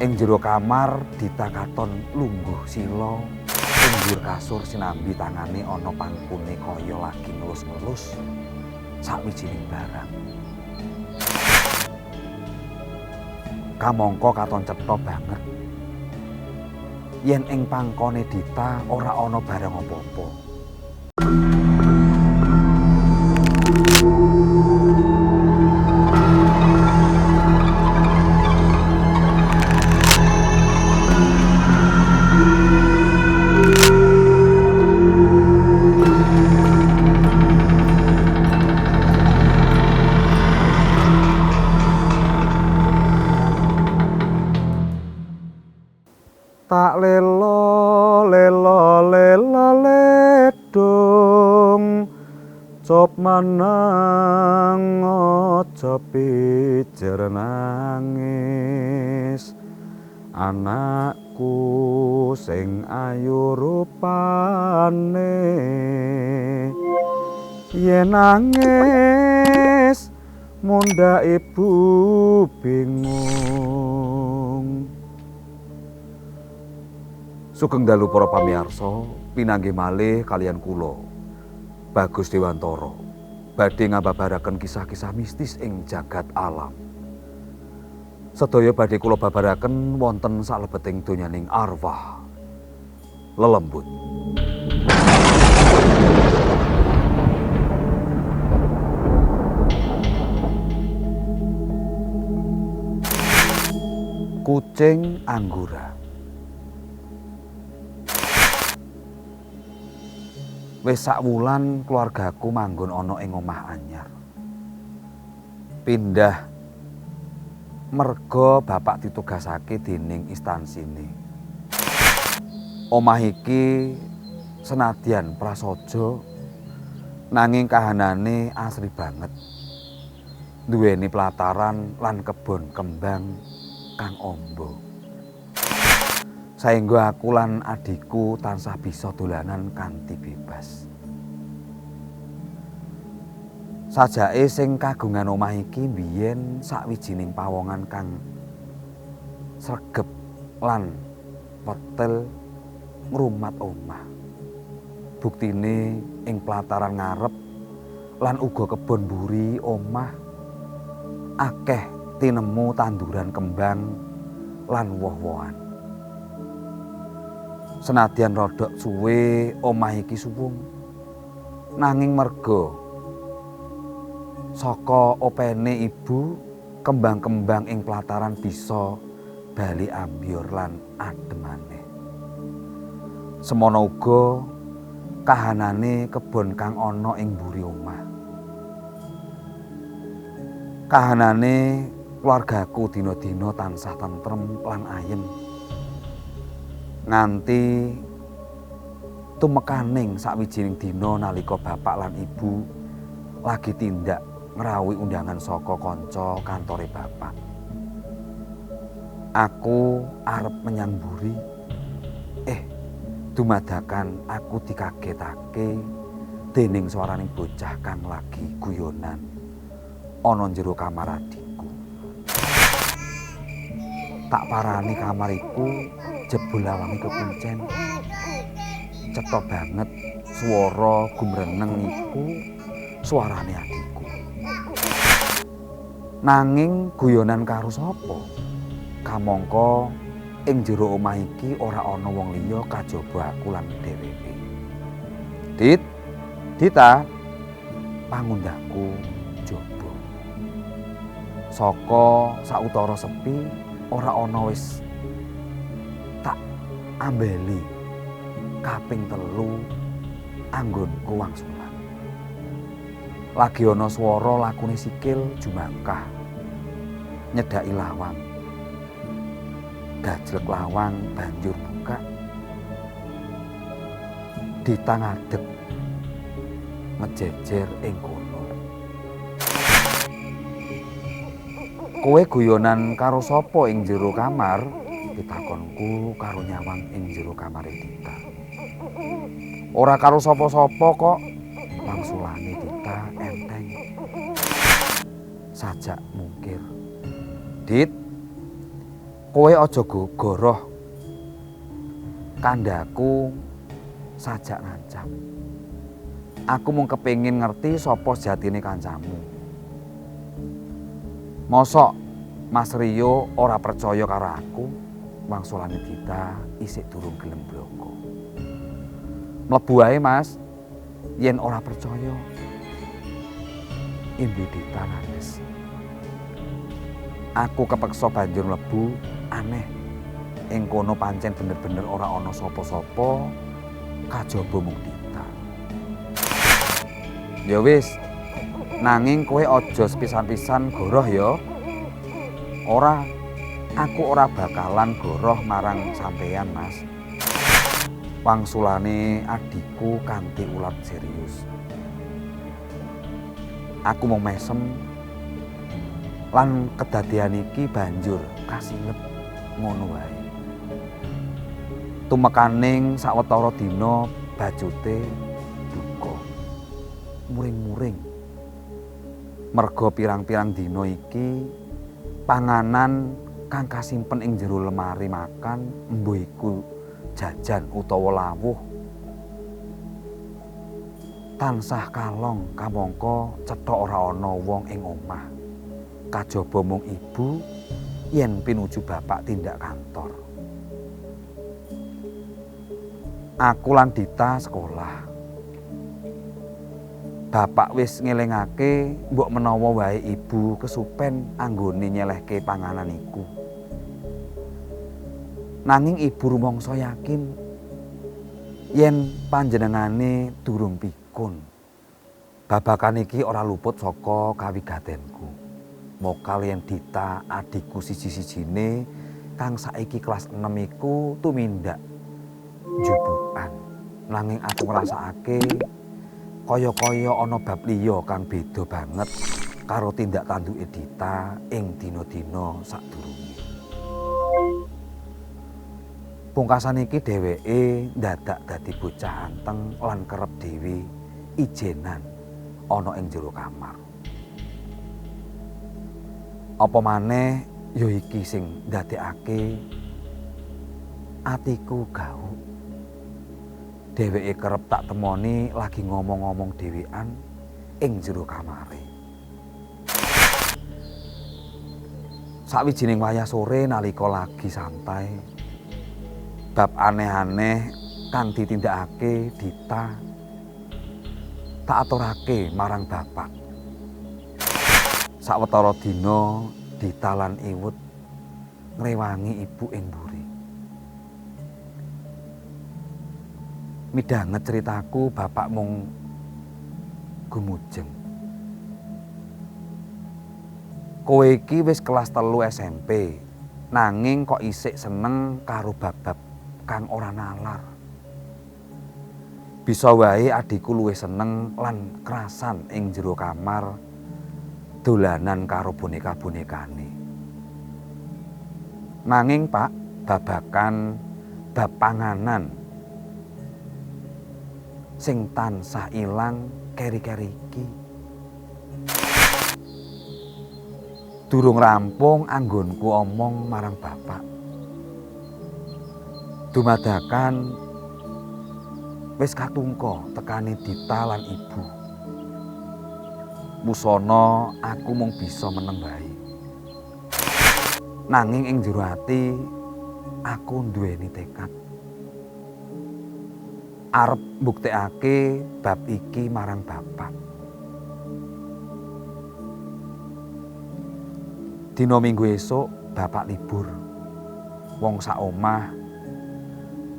Ing jero kamar Dita katon lungguh sila ing dhuwur kasur sinambi tangane ana pangkune kaya lagi ngelus-ngelus sawijining barang. Kamangka katon cetha banget yen ing pangkone Dita ora ana barang apa-apa. Tak lelo ledong cop manang aja pijer nangis anakku sing ayu rupane yen nangis mundhak ibu bingung. Sugeng dalu para pamirsa, pinanggih malih kaliyan kula Bagus Dewantara badhe ngababaraken kisah-kisah mistis ing jagat alam. Sedaya badhe kula babaraken wonten salebeting donyaning arwah lelembut. Kucing Anggora. Wis sak wulan keluargaku manggon ana ing omah anyar. Pindah merga bapak ditugasake dening instansine. Omah iki senadyan prasaja nanging kahanane asri banget. Duweni pelataran lan kebon kembang kang amba. Saengga aku lan adikku tansah bisa dolanan kanthi bebas. Sajake sing kagungan omah iki biyen sawijining pawongan kang sregep lan wetel ngrumat omah. Buktine ing pelataran ngarep lan uga kebon mburi omah akeh tinemu tanduran kembang lan woh-wohan. Senadyan rodok suwe omah iki suwung nanging merga saka opene ibu kembang-kembang ing pelataran bisa bali ambyur lan adem maneh. Semono uga kahanane kebon kang ana ing mburi omah. Kahanane keluargaku dina-dina tansah tentrem lan ayem. Nganti tumekaning sawijining dina nalika bapak lan ibu lagi tindak ngrawuhi undangan saka kanca kantore bapak. Aku arep menyang mburi. Dumadakan aku dikagetake dening swaraning bocah kang lagi guyonan ana jero kamar adikku. Tak parani kamar iku jebul lawange kekuncen. Cetha banget swara gumreneng iku suarane adikku. Nanging guyonan karo sapa? Kamangka ing jero omah iki ora ana wong liya kajaba aku lan dheweke. Dita, pangundhaku jaba. Saka sautara sepi ora ana wis tak ambeli kaping 3 anggonku wangsulan. Lagi ana swara lakune sikil jumangkah nyedhaki lawang. Gajlek lawang banjur buka. Dita ngadeg ngejejer ing kono. Kowe guyonan karo sapa ing jero kamar? Ditakonku karo nyawang ing jero kamare Dita. Ora karo sapa-sapa kok, wangsulane Dita enteng. Sajak mungkir. Dit, Kowe aja goroh. Kandhaku sajak ngancam. Aku mung kepengin ngerti sapa sejatine kancamu. Mosok Mas Rio ora percaya karo aku, wangsulane Dita isih durung gelem bloko. Mlebu ae, Mas. Yen ora percaya. Imbu Dita nangis. Aku kepeksa banjur mlebu, aneh. Ing kono pancen bener-bener ora ana sapa-sapa kajaba mung Dita. Ya wis, nanging kowe aja sepisan-pisan goroh ya. Ora, aku ora bakalan goroh marang sampeyan, Mas. Wangsulane adikku kanthi ulat serius. Aku mau mesem lan kedadian iki banjur kasilep ngono wae. Tumekaning sawetara dina bajute duka. Muring-muring. Merga pirang-pirang dina iki panganan kang kasimpen ing jero lemari makan mbuh iku jajan utawa lawuh tansah kalong kamangka cetha ora ana wong ing omah kajaba mung ibu yen pinuju bapak tindak kantor. Aku lan Dita sekolah. Bapak wis ngelingake mbok menawa wae ibu kesupen anggone nyelehke panganan iku. Nanging ibu rumangsa yakin yen panjenengane durung pikun. Babakan iki ora luput saka kawigatenku. Mokal yen Dita adikku siji-sijine kang saiki kelas 6 iku tumindak jubukan. Nanging aku ngrasakake kaya-kaya ana bab liya kang beda banget karo tindak tanduke Dita ing dina-dina sadurunge. Pungkasan iki dheweke ndadak dadi bocah anteng lan kerep dhewe ijenan ana ing jero kamar. Apa maneh ya iki sing ndadekake atiku gauk. Dheweke kerep tak temoni lagi ngomong-ngomong dhewean ing jero kamare. Sawijining wayah sore nalika lagi santai, bab aneh-aneh kang ditindakake Dita tak aturake marang bapak. Sawetara dina Dita lan Iwut ngrewangi ibu ing mburi. Midhanget ceritaku bapak mung gumujeng. Kowe iki wis kelas 3 SMP, nanging kok isik seneng karo bab-bab kang ora nalar. Bisa wae adikku luwih seneng lan kerasan ing jero kamar dolanan karo boneka-bonekane. Nanging Pak, babakan bab panganan sing tansah ilang keri-keri iki. Durung rampung anggonku omong marang bapak. Dumadakan wis katungka tekane Dita lan ibu. Musana aku mung bisa meneng bae. Nanging ing jero ati aku duweni tekad arep mbuktekake bab iki marang bapak. Dina Minggu esuk bapak libur. Wong sak omah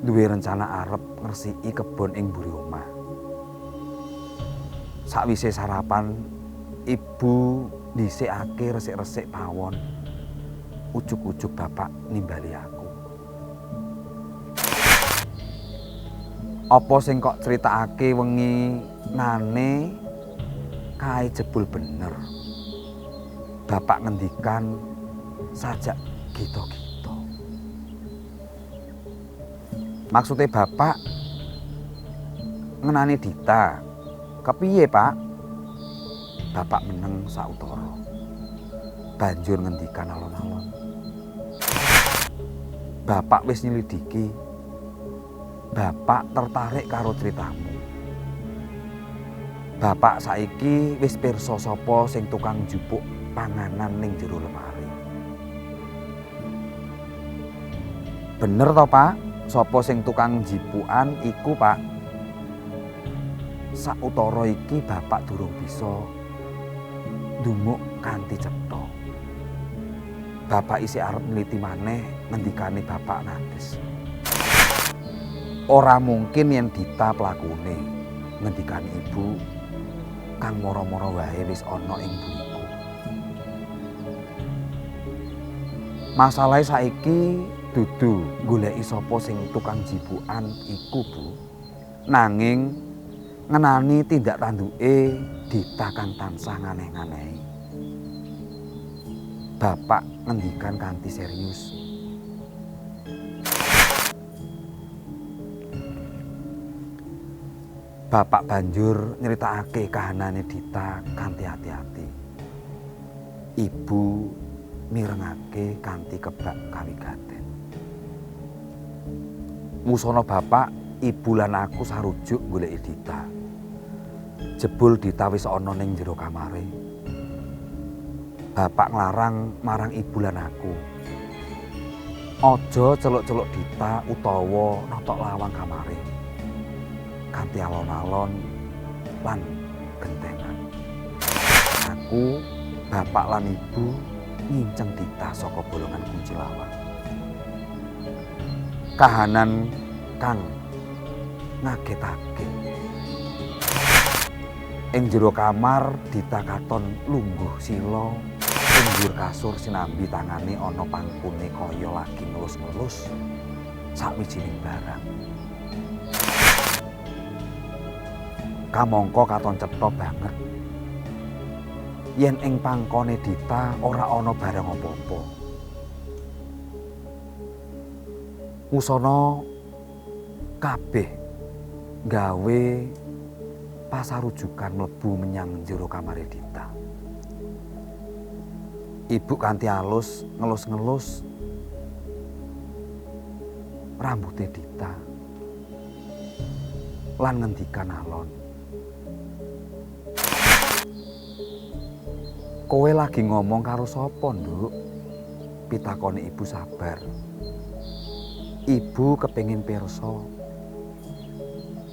duwe rencana arep ngresiki kebon ing mburi omah. Sakwise sarapan, ibu dhisikake resik-resik pawon. Ujug-ujug bapak nimbali aku. Apa sing kok critakake wengi nane kae jebul bener. Bapak ngendikan sajak gito-gito. Maksudnya bapak ngenani Dita. Kepiye, Pak? Bapak meneng sautara. Banjur ngendikan alon-alon. Bapak wis nyelidiki. Bapak tertarik karo ceritamu. Bapak saiki wis pirsa sapa sing tukang njupuk panganan ning jero lemari. Bener to, Pak? Sapa sing tukang jipukan iku, Pak? Sautara iki Bapak durung bisa ndumuk kanthi cetha. Bapak isih arep nliti maneh ngendikane Bapak Nades. Ora mungkin yen Dita plakune, ngendikane Ibu kang mara-mara wae wis ana ing buku. Masalahe saiki dudu goleki sapa sing tukang jipukan iku, Bu. Nanging ngenani tindak tanduke Dita kang tansah nganeh-nganehi. Bapak ngendikan kanthi serius. Bapak banjur nyeritakake kahanane Dita kanthi ati-ati. Ibu mirengake kanthi kebak kawigaten. Musana Bapak, Ibu lan aku sarujuk goleki Dita. Jebul Dita wis ana ning jero kamare. Bapak nglarang marang Ibu lan aku. Aja celuk-celuk Dita utawa notok lawang kamare. Kanthi alon-alon lan gentenan. Aku, Bapak lan Ibu nginceng Dita saka bolongan kunci lawang. Kahanan kang ngagetake. Ing jero kamar Dita katon lungguh sila ing dhuwur kasur sinambi tangane ana pangkune kaya lagi ngelus-ngelus sawijining barang. Kamangka katon cetha banget yen ing pangkone Dita ora ana barang apa-apa. Usana kabeh gawe pasarujukan mlebu menyang jero kamare Dita. Ibu kanthi alus ngelus-ngelus rambute Dita lan ngendikan alon. Kowe lagi ngomong karo sapa, Nduk? Pitakone Ibu sabar. Ibu kepengin pirsa.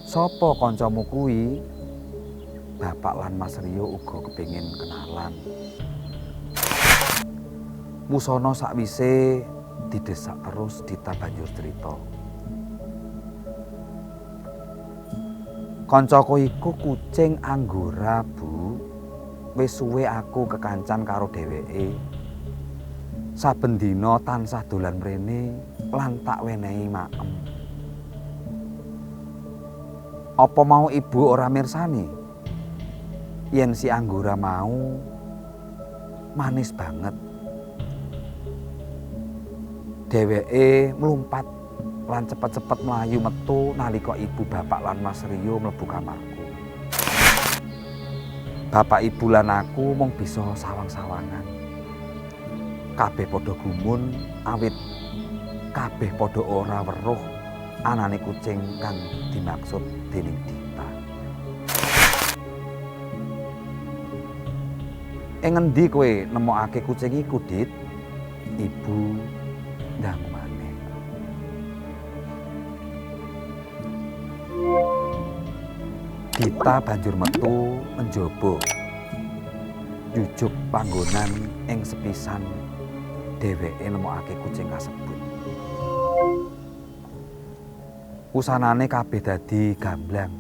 Sapa kancamu kuwi? Bapak lan Mas Rio uga kepengin kenalan. Musana sakwise didesak terus Dita banjur cerita. Kancaku iku kucing Anggora, Bu. Wis suwe aku kekancan karo dheweke. Saben dina tansah dolan mrene lan tak wenehi maem. Apa mau Ibu ora mirsani? Yen si Anggora mau manis banget. Dheweke mlumpat lan cepet-cepet mlayu metu nalika Ibu, Bapak lan Mas Rio mlebu kamarku. Bapak, Ibu lan aku mung bisa sawang-sawangan. Kabeh padha gumun awit kabeh padha ora weruh anane kucing kang dimaksud dening Dita. Ing ngendi kowe nemokake kucing iku, Dit? Ibu ndang maneh. Dita banjur metu menjaba jujuk panggonan ing sepisan dheweke nemokake kucing kasebut. Usanane kabeh dadi gamblang.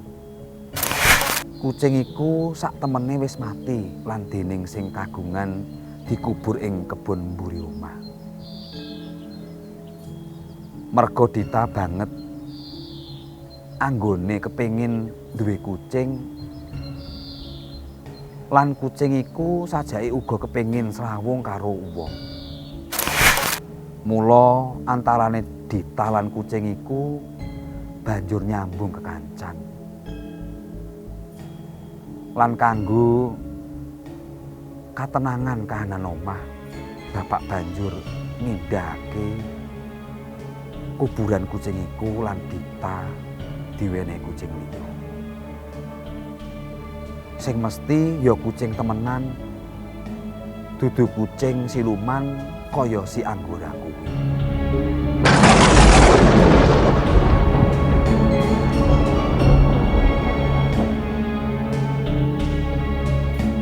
Kucing iku sak temene wis mati lan dening sing kagungan dikubur ing kebon mburi omah. Merga Dita banget anggone kepengin duwe kucing lan kucing iku sajake uga kepengin srawung karo wong. Mula antarane Dita lan kucing iku banjur nyambung kekancan. Lan kanggo katenangan kahanan omah, Bapak banjur ngindahake kuburan kucing iku lan Dita diwenehi kucing liya. Sing mesti ya kucing temenan, dudu kucing siluman kaya si Anggora kuwi.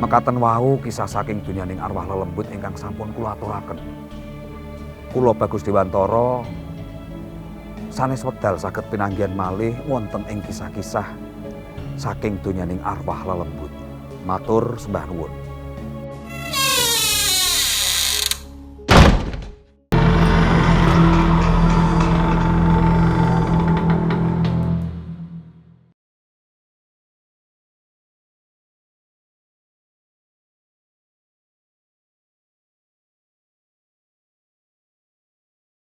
Mekaten wau kisah saking donyaning arwah lelembut ingkang sampun kula aturaken. Kula Bagus Dewantara sanes wedal saged pinanggihan malih wonten ing kisah-kisah saking donyaning arwah lelembut. Matur sembah nuwun.